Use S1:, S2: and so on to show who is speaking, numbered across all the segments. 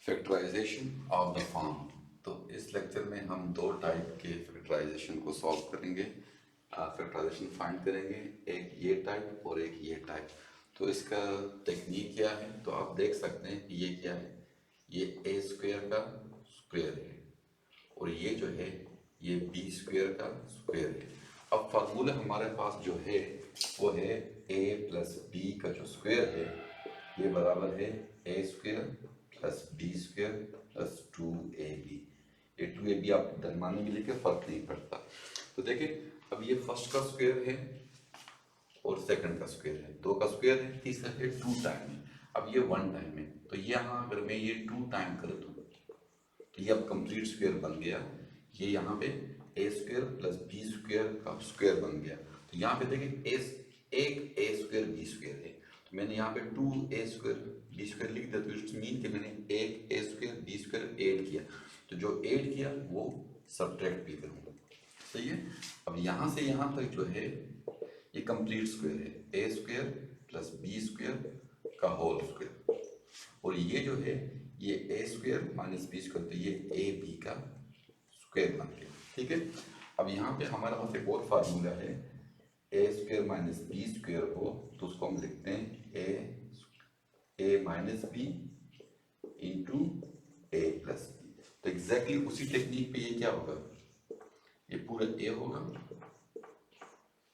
S1: Factorization of the form. तो इस lecture में हम दो टाइप के फैक्टराइजेशन को सॉल्व करेंगे, फैक्टराइजेशन फाइंड करेंगे, एक ये टाइप और एक ये टाइप। तो इसका टेक्निक क्या है, तो आप देख सकते हैं कि ये क्या है, ये ए स्क्वायर का स्क्वायर है और ये जो है ये बी स्क्वायर का स्क्वायर है। अब फार्मूला हमारे पास जो है वो है ए प्लस बी का जो स्क्वायर है ये बराबर है a square plus b square plus 2ab। ये 2ab आप दरमियान में लेके फर्क नहीं पड़ता। तो देखिए अब ये फर्स्ट का स्क्वायर है और सेकंड का स्क्वायर है, दो का स्क्वायर है, तीसरा है 2 टाइम है। अब ये 1 टाइम है, तो यहाँ अगर मैं ये 2 टाइम कर दूँ तो ये अब कंप्लीट स्क्वायर बन गया। ये यहाँ पे ए स्क्वायर प्लस बी स्क्वायर का स्क्वायर बन गया। तो यहाँ पे देखिए एक ए स्क्वायर बी स्क्वायर है, तो मैंने यहाँ पे 2a स्क्वायर बी स्क्वायर लिख दिया। तो इट्स मीन कि मैंने एक ए स्क्वायर बी स्क्वायर ऐड किया, तो जो ऐड किया वो सब्ट्रैक्ट भी करूँगा। सही है। अब यहाँ से यहाँ तक जो है ये कंप्लीट स्क्वायर है, a square plus b square का होल स्क्वायर, और ये जो है ये ए स्क्वायर माइनस बी स्क्वायर, तो ये ए बी का स्क्वायर बन गया। ठीक है। अब यहाँ पे हमारे पास एक और फार्मूला है, a square minus b square हो तो उसको हम लिखते हैं ए minus b into a plus b. तो एग्जैक्टली उसी टेक्निक पे ये क्या होगा, ये पूरा ए होगा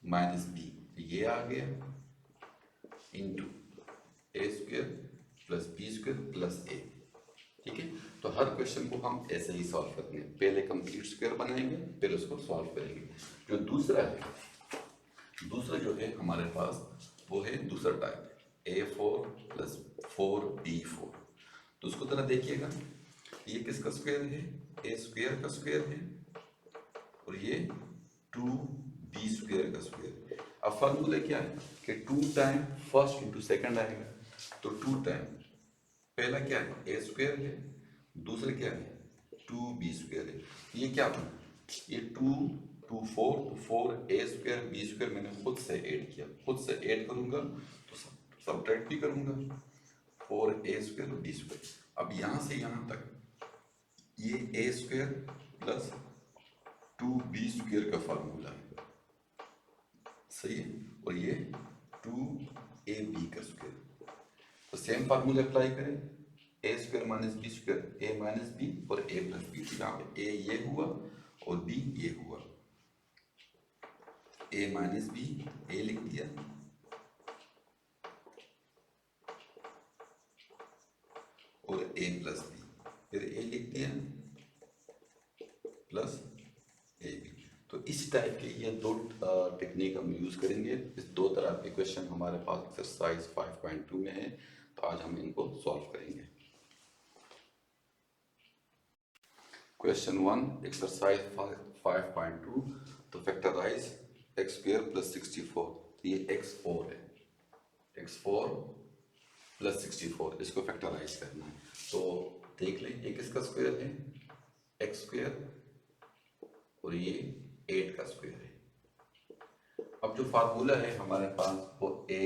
S1: माइनस बी, ये आ गया into a square plus b square plus a. ठीक है। तो हर क्वेश्चन को हम ऐसे ही सॉल्व करते हैं, पहले कंप्लीट स्क्वायर बनाएंगे फिर उसको सॉल्व करेंगे। जो दूसरा है, दूसरा जो है हमारे पास वो है दूसरा टाइप a4 प्लस 4b4। तो उसको जरा देखिएगा, ये किसका स्क्वायर है, ए स्क्वायर का स्क्वायर है और ये 2b स्क्वायर का स्क्वायर। अब फार्मूला क्या है कि 2 टाइम फर्स्ट इंटू सेकंड आएगा, तो 2 टाइम पहला क्या है ए स्क्वायर है, दूसरा क्या है 2b स्क्वायर है। ये क्या बना, ये 2 2 4, तो 4 ए स्क्वायर बी स्क्वायर मैंने खुद से ऐड किया, खुद से ऐड करूंगा तो सब्ट्रैक्ट भी करूंगा, 4 ए स्क्वायर बी स्क्वायर। अब यहाँ से यहाँ तक ये ए स्क्वायर प्लस 2b स्क्वायर का फार्मूला है, सही है, और ये 2ab का स्क्वायर। तो सेम फार्मूला अप्लाई करें, ए स्क्वायर माइनस बी स्क्वायर ए माइनस बी और ए प्लस बी। तो यहाँ पे ए ये हुआ और बी ये हुआ, ए माइनस बी ए लिख दिया और ए प्लस बी, फिर ए लिख दिया प्लस ए बी। तो इस टाइप के ये दो टेक्निक हम यूज करेंगे। इस दो तरह के क्वेश्चन हमारे पास एक्सरसाइज 5.2 में है, तो आज हम इनको सॉल्व करेंगे। Question 1 exercise 5.2। तो फैक्टराइज एक्स स्क्वायर प्लस 64, तो ये x4 है, x4 प्लस 64, इसको फैक्टराइज करना है। तो देख लें ये किसका स्क्वायर है, एक्स स्क्वायर और ये 8 का स्क्वायर है। अब जो फार्मूला है हमारे पास वो a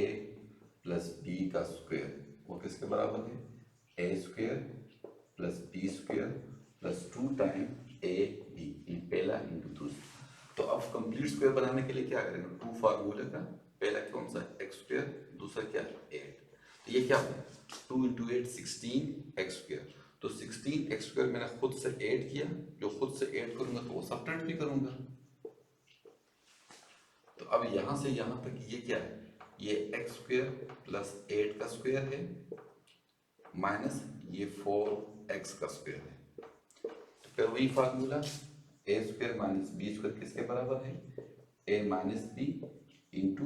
S1: प्लस बी का स्क्वायर, वो किसके बराबर है, a square plus b square plus 2 time a b, पहला इंटू दूसरा। तो अब कंप्लीट स्क्वायर बनाने के लिए क्या करेंगे, 2 फार्मूले का, पहला कौन सा एक्स स्क्वायर, दूसरा क्या 8। तो ये क्या है 2 इंटू 8 16 एक्स स्क्वायर। तो 16 एक्स स्क्वायर मैंने खुद से ऐड किया, जो खुद से ऐड करूंगा तो वो सब्ट्रैक्ट भी करूंगा। तो अब यहां से यहां तक ये क्या है, ये एक्स स्क्वायर प्लस 8 का स्क्वायर है माइनस ये 4x का स्क्वायर है। तो फिर वही फार्मूला ए स्क्वायर माइनस बी स्क्वायर किसके बराबर है, ए minus b into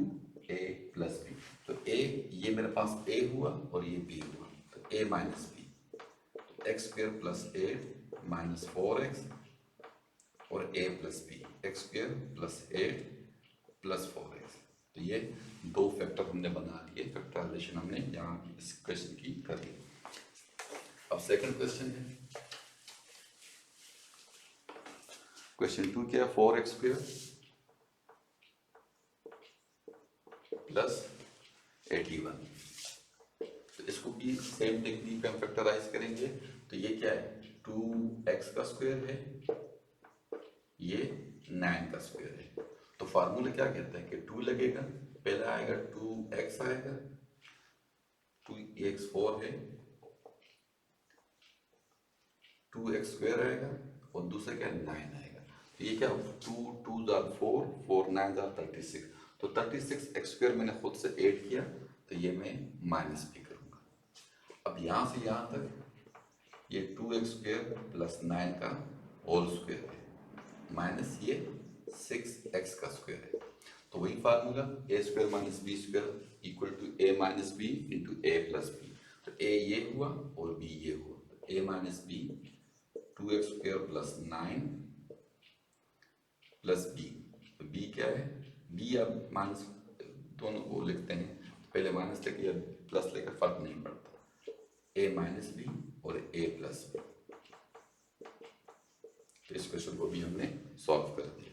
S1: a plus b. तो ए ये मेरे पास ए हुआ और ये बी हुआ, तो ए माइनस बी, तो x square plus 8 minus 4x और a plus b, x square plus 8 plus 4x। तो ये दो फैक्टर हमने बना लिए, फैक्टराइजेशन हमने यहाँ इस क्वेश्चन की कर ली। अब सेकंड क्वेश्चन है, क्वेश्चन 2 क्या है, 4x स्क्वायर प्लस 81। तो इसको इसको भी सेम टेक्निक पे हम फैक्टराइज करेंगे। तो ये क्या है, 2x का स्क्वायर है, ये 9 का स्क्वायर है। तो फार्मूला क्या कहता है कि 2 लगेगा, पहला आएगा 2x आएगा, 2x 4 है, 2x स्क्वायर आएगा और दूसरा क्या 9 आएगा। तो ये क्या 2 2 4 4 9 36। तो 36 x स्क्वायर मैंने खुद से ऐड किया, तो ये मैं माइनस भी करूंगा। अब यहाँ से यहाँ तक ये 2x स्क्वायर प्लस 9 का होल स्क्वायर है माइनस ये 6x का स्क्वायर है। तो वही formula a square minus b square equal to a minus b into a plus b. तो a ये हुआ और b ये हुआ, तो a minus b 2x square plus 9 plus b। तो b क्या है, b अब माइनस दोनों को लिखते हैं, पहले माइनस लेके या प्लस लेकर फर्क नहीं पड़ता, a माइनस बी और a प्लस बी। तो इस क्वेश्चन को भी हमने सॉल्व कर दिया।